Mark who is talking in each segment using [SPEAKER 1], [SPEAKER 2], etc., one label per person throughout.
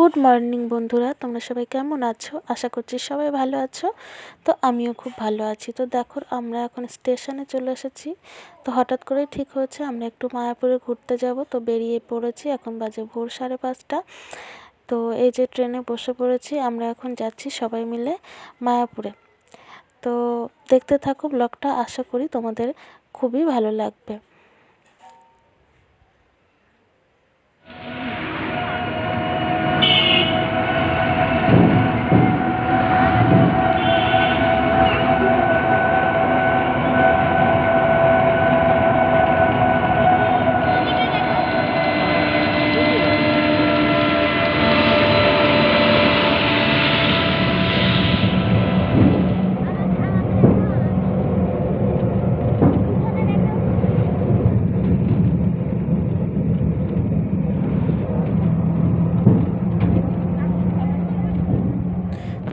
[SPEAKER 1] Good morning বন্ধুরা, তোমরা সবাই কেমন আছো? আশা করছি সবাই ভালো আছো। তো আমিও খুব ভালো আছি। তো দেখো, আমরা এখন স্টেশনে চলে এসেছি। তো হঠাৎ করেই ঠিক হয়েছে আমরা একটু মায়াপুরে ঘুরতে যাব। তো বেরিয়ে পড়েছি, এখন বাজে ভোর 5:30। তো এই যে ট্রেনে বসে পড়েছি, আমরা এখন যাচ্ছি সবাই মিলে মায়াপুরে। তো দেখতে থাকো ব্লগটা, আশা করি তোমাদের খুবই ভালো লাগবে।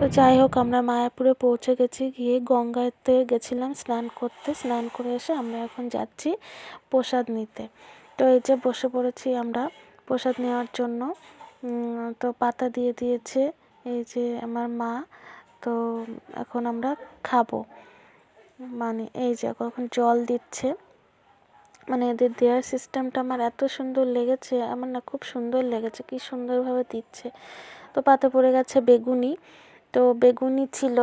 [SPEAKER 1] তো যাই হোক, আমরা মায়াপুরে পৌঁছে গেছি। গিয়ে গঙ্গাতে গেছিলাম স্নান করতে। স্নান করে এসে আমরা এখন যাচ্ছি প্রসাদ নিতে। তো এই যে বসে পড়েছি আমরা প্রসাদ নেওয়ার জন্য। তো পাতা দিয়ে দিয়েছে এই যে আমার মা। তো এখন আমরা খাবো, মানে এই যে এখন জল দিচ্ছে। মানে এদের দেওয়ার সিস্টেমটা আমার এত সুন্দর লেগেছে, আমার না খুব সুন্দর লেগেছে, কি সুন্দরভাবে দিচ্ছে। তো পাতে পড়ে গেছে বেগুনি। তো বেগুনি ছিল,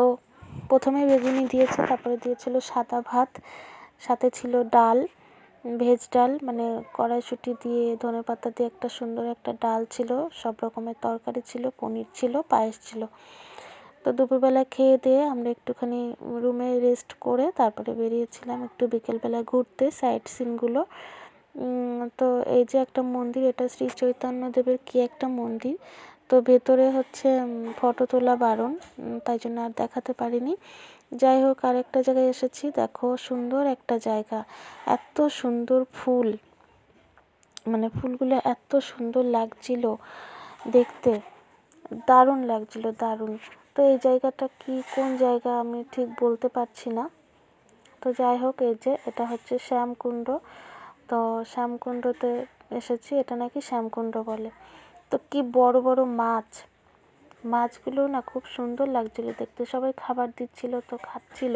[SPEAKER 1] প্রথমে বেগুনি দিয়েছে, তারপরে দিয়েছিল সাদা ভাত, সাথে ছিল ডাল, ভেজ ডাল, মানে কড়াইশুঁটি দিয়ে ধনেপাতা দিয়ে একটা সুন্দর একটা ডাল ছিল, সব রকমের তরকারি ছিল, পনির ছিল, পায়েস ছিল। তো দুপুরবেলা খেয়ে দিয়ে আমরা একটুখানি রুমে রেস্ট করে তারপরে বেরিয়েছিলাম একটু বিকেলবেলা ঘুরতে, সাইট সিনগুলো। তো এই যে একটা মন্দির, এটা শ্রী চৈতন্যদেবের কি একটা মন্দির। তো ভেতরে হচ্ছে ফটো তোলা বারণ, তাই জন্য আর দেখাতে পারিনি। যাই হোক, আরেকটা জায়গায় এসেছি, দেখো সুন্দর একটা জায়গা, এত সুন্দর ফুল, মানে ফুলগুলো এত সুন্দর লাগছিল দেখতে, দারুণ লাগছিল, দারুণ। তো এই জায়গাটা কি, কোন জায়গা আমি ঠিক বলতে পারছি না। তো যাই হোক, এই যে এটা হচ্ছে শ্যামকুণ্ড। তো শ্যামকুণ্ডতে এসেছি, এটা নাকি শ্যামকুণ্ড বলে। তো কি বড় বড় মাছ, মাছগুলো না খুব সুন্দর লাগছিল দেখতে। সবাই খাবার দিচ্ছিল, তো খাচ্ছিল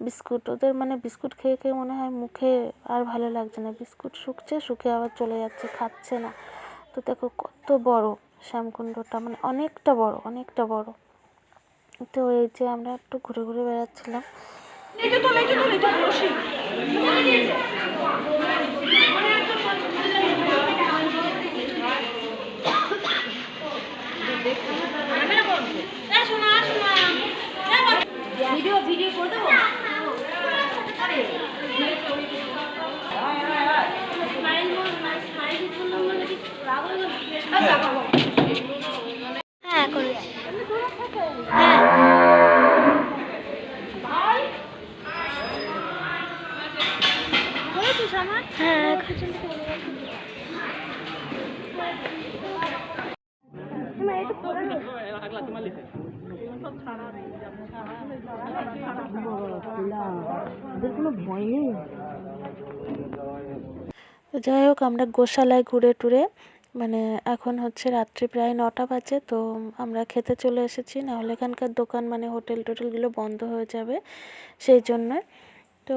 [SPEAKER 1] বিস্কুট। ওদের মানে বিস্কুট খেয়ে খেয়ে মনে হয় মুখে আর ভালো লাগছে না, বিস্কুট শুকছে, শুকে আবার চলে যাচ্ছে, খাচ্ছে না। তো দেখো কত বড় শ্যামকুণ্ডটা, মানে অনেকটা বড়, অনেকটা বড়। তো এই যে আমরা একটু ঘুরে ঘুরে বেড়াচ্ছিলাম। ভিডিও করে দেবো। হ্যাঁ করেছি, হ্যাঁ। হ্যাঁ কোনো ভয় নেই। যাই হোক, আমরা গোশালায় ঘুরে টুরে, মানে এখন হচ্ছে রাত্রি প্রায় 9টা বাজে। তো আমরা খেতে চলে এসেছি, নাহলে এখানকার দোকান মানে হোটেল টোটেলগুলো বন্ধ হয়ে যাবে, সেই জন্য। তো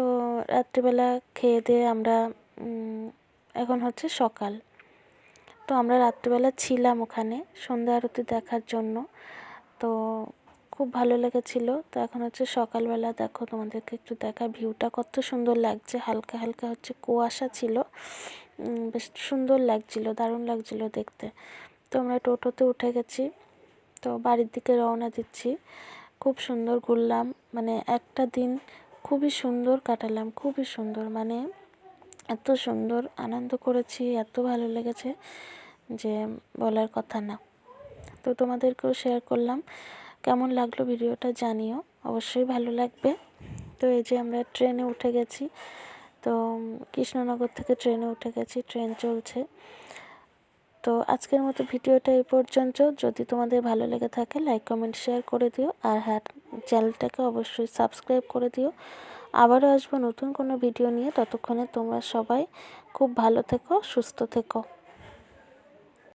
[SPEAKER 1] রাত্রিবেলা খেয়ে দিয়ে আমরা, এখন হচ্ছে সকাল। তো আমরা রাত্রিবেলা ছিলাম ওখানে সন্ধ্যা আরতি দেখার জন্য। তো খুব ভালো লেগেছিল। তো এখন হচ্ছে সকালবেলা, দেখো তোমাদেরকে একটু দেখা, ভিউটা কত সুন্দর লাগছে, হালকা হালকা হচ্ছে কুয়াশা ছিল, বেশ সুন্দর লাগছিল, দারুণ লাগছিল দেখতে। তো আমরা টোটোতে উঠে গেছি, তো বাড়ির দিকে রওনা দিচ্ছি। খুব সুন্দর ঘুরলাম, মানে একটা দিন খুবই সুন্দর কাটালাম, খুবই সুন্দর, মানে এত সুন্দর আনন্দ করেছি, এত ভালো লেগেছে যে বলার কথা না। তো তোমাদেরকেও শেয়ার করলাম, কেমন লাগলো ভিডিওটা জানিও, অবশ্যই ভালো লাগবে। তো এই যে আমরা ট্রেনে উঠে গেছি, তো কৃষ্ণনগর থেকে ট্রেনে উঠে গেছি, ট্রেন চলছে। তো আজকের মতো ভিডিওটা এই পর্যন্ত। যদি তোমাদের ভালো লেগে থাকে লাইক কমেন্ট শেয়ার করে দিও, আর হ্যাঁ, চ্যানেলটাকে অবশ্যই সাবস্ক্রাইব করে দিও। আবারও আসবো নতুন কোনো ভিডিও নিয়ে, ততক্ষণে তোমরা সবাই খুব ভালো থেকো, সুস্থ থেকো।